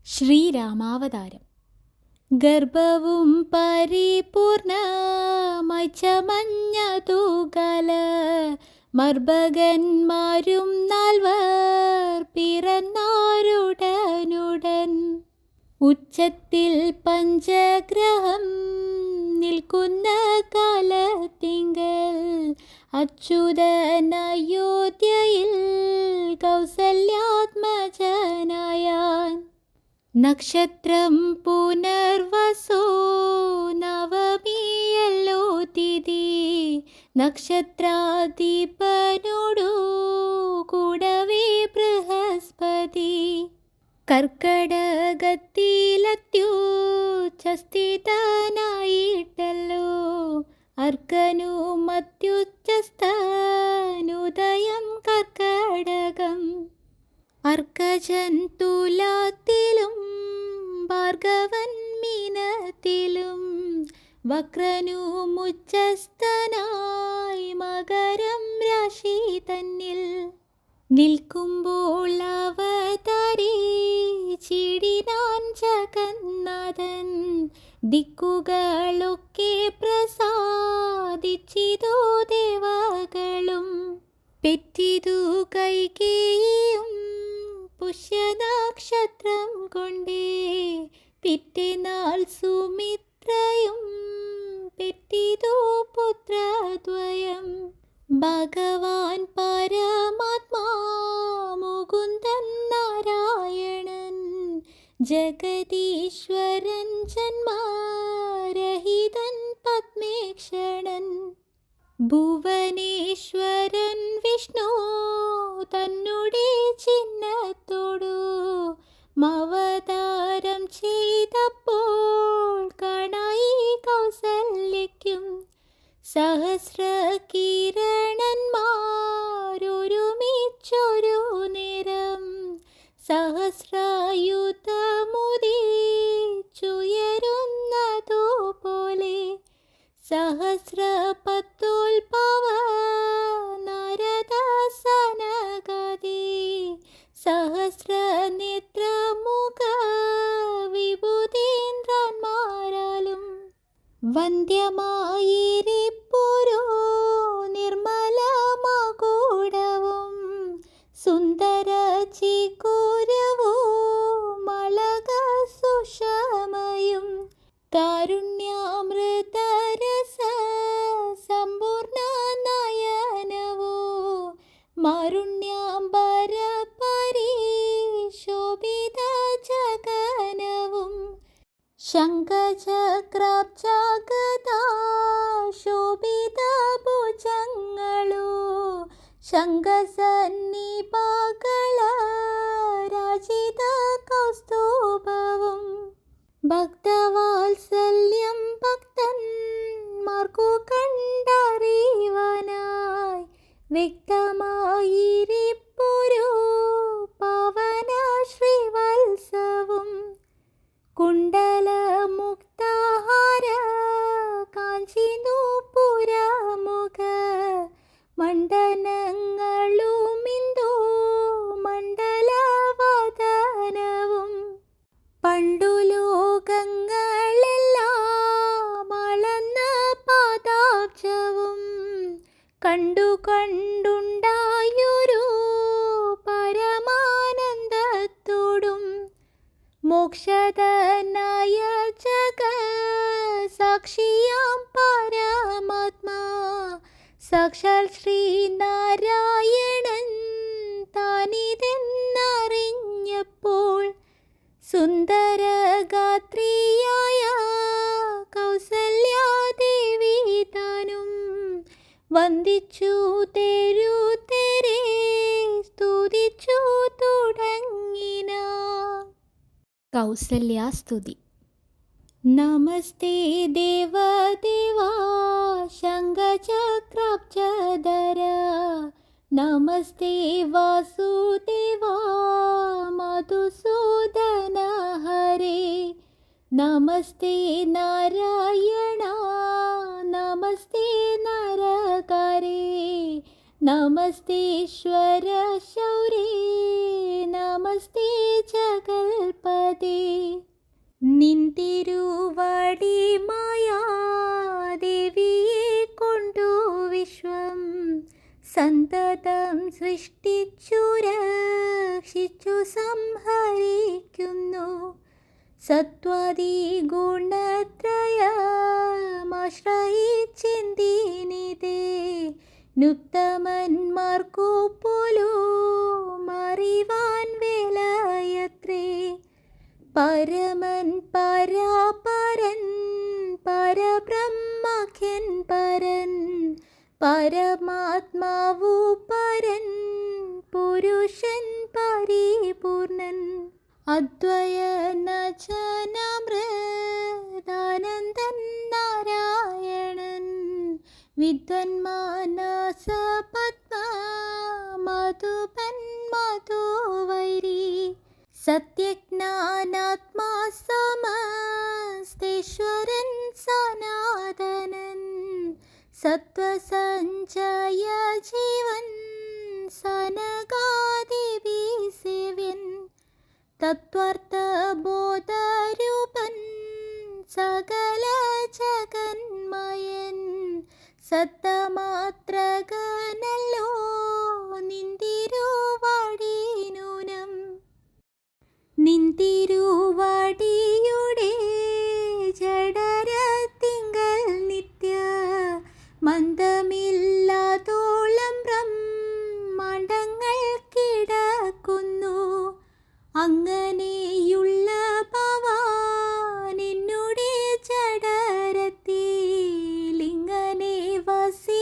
ശ്രീരാമാവതാരം. ഗർഭവും പരിപൂർണമായി ചമഞ്ഞതുകല മർഭകന്മാരും 4 പിറന്നാരുടനുടൻ. ഉച്ചത്തിൽ പഞ്ചഗ്രഹം നിൽക്കുന്ന കാലത്തിങ്കൽ അച്യുതനയോധ്യയിൽ കൗസല്യാത്മജനായാൻ. നക്ഷത്രം പുനർവസോ നവമിയല്ലോ തിഥി. നക്ഷത്രാധിപനോടു കൂടവേ ബൃഹസ്പതി. കർക്കടകത്തിലത്യുച്ഛസ്ഥിതനായിട്ടല്ലോ അർക്കനു മത്യുച്ഛസ്ഥനുദയം കർക്കടകം. അർക്കജൻ തുലാത്തിലും ഭാർഗവൻ മീനത്തിലും വക്രനു മുച്ഛസ്ഥനായി മകരം രാശി തന്നിൽ. നിൽക്കുമ്പോൾ അവതരിച്ചിടിനാൻ ജഗന്നാഥൻ. ദിക്കുകളൊക്കെ പ്രസാദിച്ചിതു ദേവകളും. പെറ്റിതു കൈകേയിയും പുഷ്യനക്ഷത്രം കൊണ്ടേ. പിറ്റേനാൾ സുമിത്രയും പെറ്റിതു പുത്രദ്വയം. ഭഗവാൻ പരമാത്മാ മുകുന്ദൻ നാരായണൻ ജഗദീശ്വരൻ ജന്മരഹിതൻ പത്മേക്ഷണൻ. ഭുവനേശ്വരൻ വിഷ്ണു തന്നുടെ ചിഹ്നത്തോടു മവതാരം ചെയ്തപ്പോൾ കാണായി കൗസല്യയ്ക്കും. സഹസ്രകിരണന്മാരൊരുമിച്ചൊരു നേരം സഹസ്രായുധമുദിച്ചുയരുന്നതുപോലെ. സഹസ്രപത്തോൽപവ നാരദ സനകാദി സഹസ്രനേത്രമുഖ വിഭൂതേന്ദ്രന്മാരാലും വന്ധ്യമായിരിപ്പൊരു നിർമ്മലമകുടവും സുന്ദര ചികുരവും അളക സുഷമയും. കാരുണ്യാമൃതരസ സമ്പൂർണ നയനവോ മാരുണ്യാംബര പരിശോഭിത ജഗനവും. ശംഖചക്രാബ്ജഗദാ ശോഭിത ഭുജങ്ങളോ ശംഖസന്നിഭകള രാജിത കൗസ്തുഭവും. ഭക്തവാത്സല്യം ഭക്തന്മാർക്കു കണ്ടറിവാനായി വ്യക്തമായിരിപ്പൊരു പാവന ശ്രീവത്സവും. കുണ്ടലമുക്തഹാര കാഞ്ചിനൂപുരമുഖ മണ്ഡനങ്ങളുമിന്ദു മണ്ഡലവദനവും. പണ്ടു ലോകങ്ങളെല്ലാം അളന്ന പാദാബ്ജവും കണ്ടു കണ്ടുണ്ടായൊരു പരമാനന്ദത്തോടും. മോക്ഷദനായ ജഗസാക്ഷിയാം പരമാത്മാ സാക്ഷാൽ ശ്രീനാരായണൻ താനിതെന്നറിഞ്ഞപ്പോൾ. സുന്ദരഗാത്രിയായ കൗസല്യാദേവി താനും വന്ദിച്ചു തേരുതെരെ സ്തുതിച്ചു തുടങ്ങിന. കൗസല്യാസ്തുതി. നമസ്തേ ദേവദേവാ ശംഖചക്രാബ്ജധര. നമസ്തേ വാസുദേവാ മധുസൂദന ഹരേ. നമസ്തേ നാരായണ നമസ്തേ നരകരേ. നമസ്തേശ്വര ശൗരേ നമസ്തേ ജഗൽപദേ. തിരുവടി മായാദേവിയെ കൊണ്ടു വിശ്വം സന്തതം സൃഷ്ടിച്ചു രക്ഷിച്ചു സംഹരിക്കുന്നു. സത്വാദി ഗുണത്രയമാശ്രയിച്ചെന്തിനിതേ നുത്തമന്മാർക്കു പോലും അറിവാൻ വേലയത്രേ. പരമൻ പരാപരൻ പരബ്രഹ്മാഖ്യൻ പരൻ പരമാത്മാവു പരൻ പുരുഷൻ പരിപൂർണൻ. അദ്വയനജനാമൃതാനന്ദൻ നാരായണൻ വിദ്വന്മാനസ പത്മ മധുപൻ മധുവൈരി സത്യജ്ഞാനാത്മാ സമസ്തേശ്വരൻ സനാതനൻ സത്വസഞ്ജയ ജീവൻ സനകാദിവി സേവ്യൻ തത്വാർത്ഥബോധരൂപൻ സകല ജഗന്മയൻ സത്തമാത്രകനല്ലോ നിന്തിരുവടിനൂനം. നിന്തിരുവടിയുടെ ജഡരത്തിങ്കൽ നിത്യ മന്ദമില്ലാതോളം ബ്രഹ്മാണ്ഡങ്ങൾ കിടക്കുന്നു. അങ്ങനെയുള്ള ഭവാൻ എന്നുടെ ജഡരത്തിൽ ഇങ്ങനെ വസിപ്പതിനെന്തു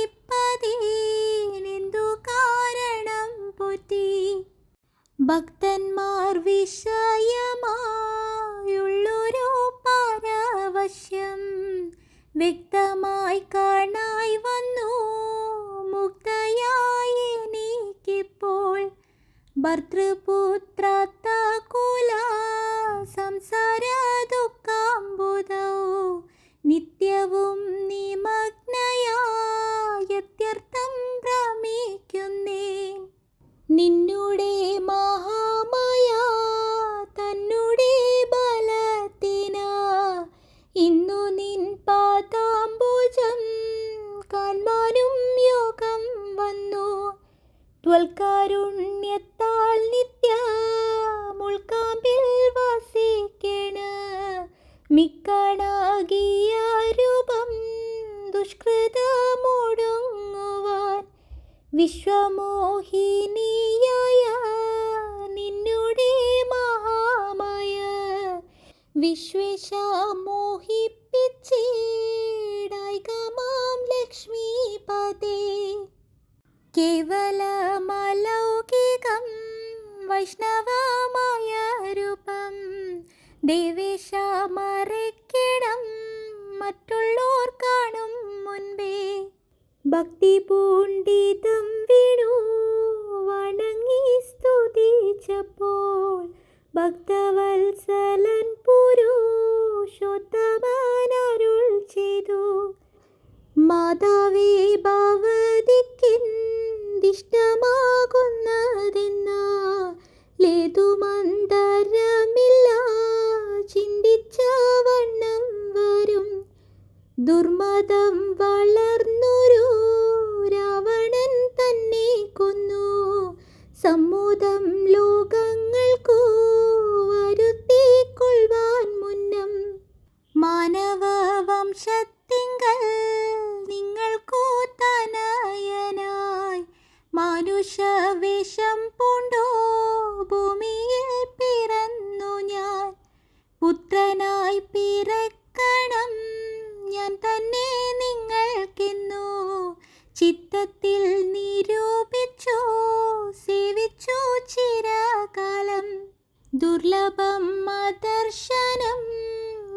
കാരണം പോറ്റി. ഭക്തന്മാർ വിഷയമായുള്ളൊരു പാരവശ്യം വ്യക്തമായി കാണായി വന്നു മുക്തയായി എനിക്കിപ്പോൾ. ഭർതൃപുത്രാത്തകുല സംസാര ദുഃഖാംബുധൗ നിത്യവും നിമഗ്നയായത്യർത്ഥം ഭ്രമിക്കുന്നേൻ. നിന്നുടെ മഹാമായ തന്നുടെ ബലത്തിന ഇന്നു നിൻ പാദാംബുജം കാൺമാനും യോഗം വന്നു. ത്വൽകാരുണ്യത്താൽ നിത്യമുൾക്കാമ്പിൽ വസിക്കണ മിക്കണാകിയ രൂപം ദുഷ്കൃതമൊടുങ്ങുവാൻ വിശ്വമോഹിനിയായ നിന്നുടെ മഹാമായ വിശ്വേശ മോഹിപ്പിച്ചിടായികമാം ലക്ഷ്മീപദേ. കേവലമലൗകികം വൈഷ്ണവമായ രൂപം ദേവേശ മറയ്ക്കിടം മറ്റുള്ളോർ കാണും മുൻപേ. ഭക്തി പൂണ്ടിതം വീണു വണങ്ങി സ്തുതിച്ചപ്പോൾ ഭക്തവത്സലൻ പുരുഷോത്തമനരുൾ ചെയ്തു. മാതാവേ ഭവതിക്കിഷ്ടമാകുന്നതെന്നാലേതു മന്ദരമില്ല ചിന്തിച്ച വണ്ണം വരും. ദുർമതം വളർന്നൊരു രാവണൻ തന്നെ കൊന്നു സമ്മോദം ലോകങ്ങൾക്കു വരുത്തിക്കൊള്ളുവാൻ മുന്നം. മാനവവംശത്തിങ്കൽ നിങ്ങൾക്കു തനയനായി മാനുഷവേഷം പൂണ്ടോ ഭൂമിയിൽ പിറന്നു ഞാൻ. പുത്രനായി പിറക്കണം ഞാൻ തന്നെ നിങ്ങൾക്കെന്നു ചിത്തത്തിൽ നിരൂപിച്ചു സേവിച്ചു ചിരകാലം. ദുർലഭം അദർശനം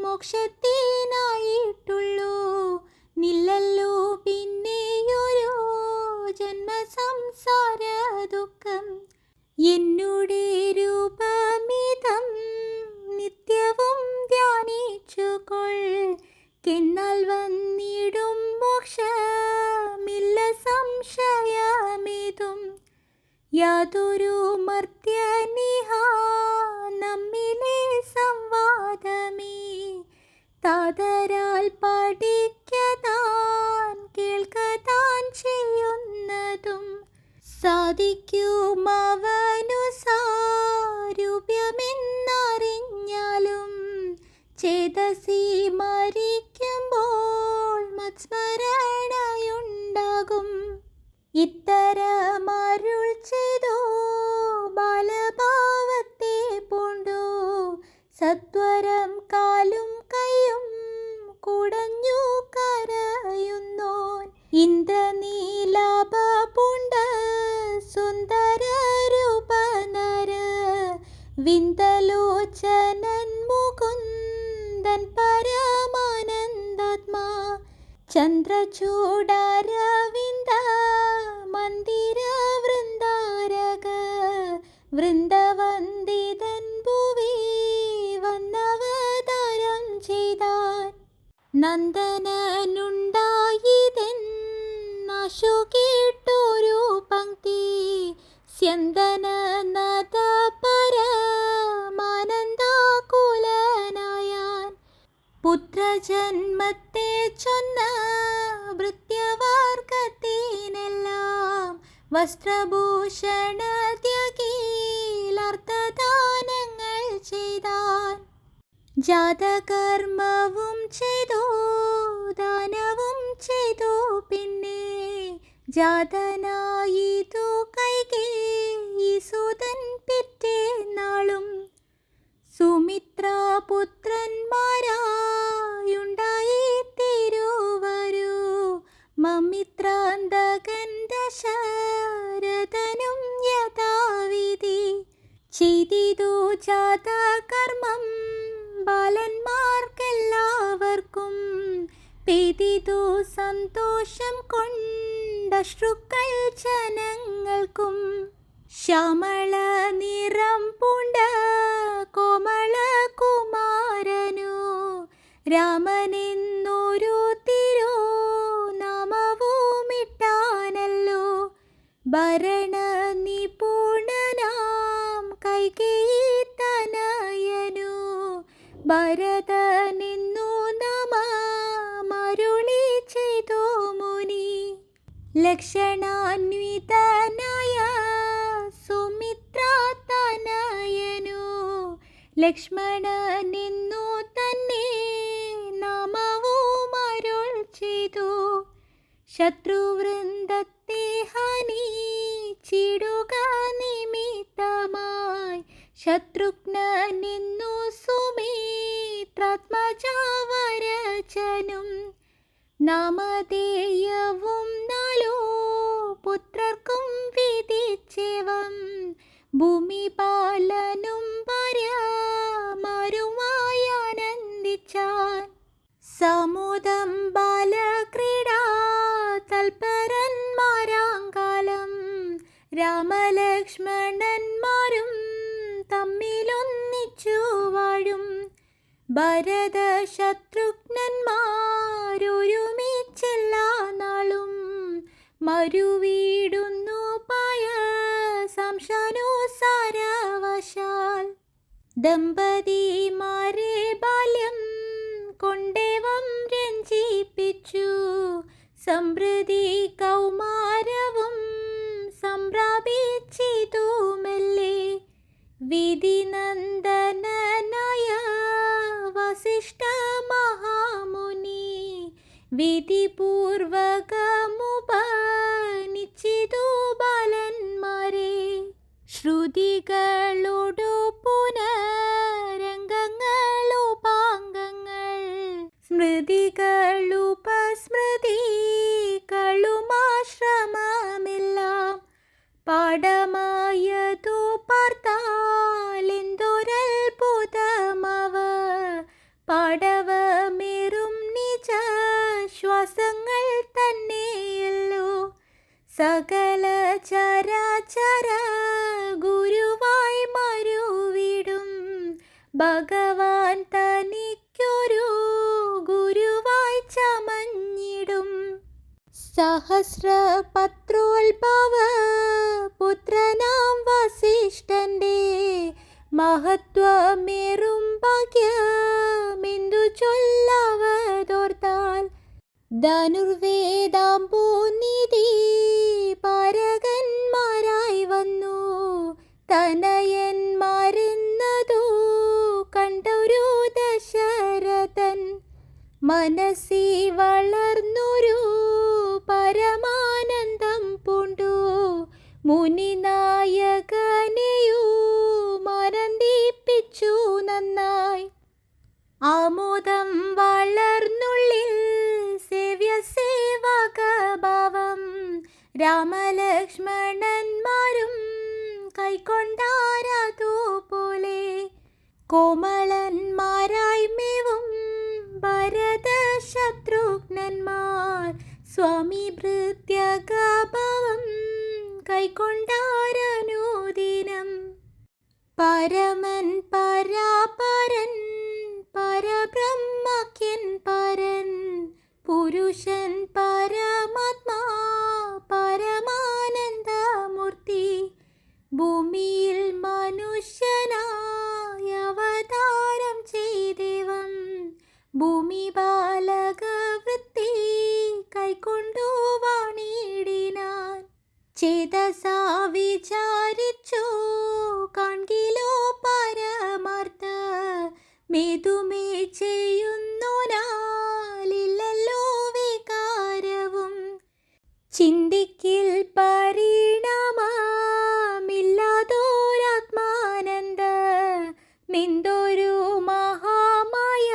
മോക്ഷത്തിനായിട്ടുള്ളൂ നില്ലല്ലോ പിന്നെയൊരു ജന്മസംസാര ദുഃഖം. എന്നുടെ രൂപമിതം നിത്യവും ധ്യാനിച്ചുകൊൾ വന്നിടും മോക്ഷമില്ല സംശയമിതും. യാതൊരു മർത്യനിഹ നമ്മിലെ സംവാദമേ ചോദിക്കും അവനു സാരൂപ്യമെന്നറിഞ്ഞാലും ചേതസി മരിക്കുമ്പോൾ മത്സ്മരണയുണ്ടാകും. ഇത്തരമരുൾ ചെയ്തു ബാലഭാവത്തെ പൂണ്ടു സത്വരം കാലും കൈയും കുടഞ്ഞു കരയുന്നോൻ. ഇന്ദ്രനീലാഭ പൂണ്ട സുന്ദര രൂപനര വിന്ദലോചനൻ മുകുന്ദൻ പരമാനന്ദാത്മാ. ചന്ദ്രചൂഡാരവിന്ദ മന്ദിര വൃന്ദാരക വൃന്ദവന്ദിതൻ ഭുവി വന്നവതാരം ചെയ്താൻ. നന്ദനനുണ്ടായിതെന്നാശു കേട്ടൊരു പങ്ക്തി സ്യന്ദനനദ പരമാനന്ദകുലനായാൻ. പുത്രജന്മത്തെ ചൊന്ന ഭൃത്യവർഗത്തിനെല്ലാം വസ്ത്രഭൂഷണത്യകീലർത്ഥദാനങ്ങൾ ചെയ്താൻ. ജാതകർമ്മവും ചെയ്തു ദാനവും ചെയ്തു പിന്നെ ജാതനായിതു കൈകേയിസുതൻ പിറ്റേന്നാളും. സുമിത്രാപുത്രന്മാരായുണ്ടായി തിരുവരു മമിത്രാന്തകൻ ദശരഥനും യഥാവിധി ചെയ്തിതു ജാതകർമ്മം ബാലന്മാർക്കെല്ലാവർക്കും. പെയ്തിതു സന്തോഷം കൊണ്ടശ്രുക്കൾ ജനങ്ങൾക്കും. ശ്യാമള നിറം പൂണ്ട കോമള കുമാരനു രാമനെന്നൊരു തിരുനാമവുമിട്ടാനല്ലോ. ഭരണ നിപുണനാം കൈകേയിതനയനു ഭരതനെന്നു നാമമരുളി ചെയ്തു മുനി. ലക്ഷണാന്വിതനായ സുമിത്രാതനയനു ലക്ഷ്മണനെന്നു തന്നെ നാമവുമരുൾ ചെയ്തു. ശത്രുവൃന്ദത്തെ ഹനിച്ചിടുക നിമിത്തമായി ശത്രുഘ്നനെന്നു സുമിത്രാത്മജവരചനും. നാമധേയവും നാലോ പുത്രർക്കും വിധിച്ചേവം. ഭൂമിപാലനും ഭാര്യമാരുമായി ആനന്ദിച്ചാൻ. സമുദം ബാലക്രീഡാ തൽപരന്മാരാങ്കാലം രാമലക്ഷ്മണന്മാരും തമ്മിലൊന്നിച്ചു വാഴും. ഭരത ശത്രുഘ്നന്മാരൊരുമിച്ചെല്ലാ നാളും മരുവീടുന്നു പായ സംശാനുസാരവശാൽ. ദമ്പതിമാരെ ബാല്യം കൊണ്ടേവം രഞ്ജിപ്പിച്ചു സമൃദ്ധി കൗമാരവും സംപ്രാപിച്ചിതു മെല്ലെ. വിധിനന്ദനനായ വസിഷ്ഠ മഹാമുനി വിധിപൂർവകമുപനിച്ചിതു ബാലന്മാരെ. ശ്രുതികളോടു പുനരംഗങ്ങളുപാംഗങ്ങൾ സ്മൃതികളുപസ്മൃതികളുമാശ്രമമെല്ലാം പാഠമായതു പാർത്താലെന്തൊരത്ഭുതമവ. പാടവമേറും നിജ ശ്വാസങ്ങൾ തന്നെയല്ലോ. സകല ചരാചര ഗുരുവായി മരുവിടും ഭഗവാൻ തനിക്കൊരു ഗുരുവായി ചമഞ്ഞിടും. സഹസ്രപത്രോത്ഭവ പുത്രനാം വസിഷ്ഠന്റെ മഹത്വമേറും ഭാഗ്യമെന്തു ചൊല്ലവതോർത്താൽ. ധനുർവേദാംബുനിധി പാരകന്മാരായി മനസ്സി വളർന്നൊരു പരമാനന്ദം പൂണ്ടു മുനിനായകനെയു മനന്ദിപ്പിച്ചു നന്നായി. ആമോദം വളർന്നുള്ളിൽ സേവ്യ സേവകഭാവം രാമലക്ഷ്മണന്മാരും കൈക്കൊണ്ടാരതുപോലെ. കോമളന്മാരായി മേവും ഭരത ശത്രുഘ്നന്മാർ സ്വാമി ഭൃത്യഗഭാവം കൈക്കൊണ്ടാരനുദിനം. പരമൻ പരാപരൻ പരബ്രഹ്മഖ്യൻ പരൻ പുരുഷൻ പരമാത്മാ പരമാനന്ദമൂർത്തി ഭൂമിയിൽ മനുഷ്യനായി അവതാരം ചെയ്തേവം ഭൂമി ബാലകവൃത്തി കൈക്കൊണ്ടു വാണിടിനാൻ. ചേതസാ വിചാരിച്ചു കാൺകിലോ പരമാർത്ഥ മേതുമേ ചെയ്യുന്നോനാലില്ലല്ലോ വികാരവും. ചിന്തിക്കിൽ പരിണാമമില്ലാതോരാത്മാനന്ദ മെന്തൊരു മഹാമായ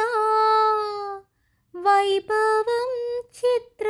വൈഭവം ചിത്ത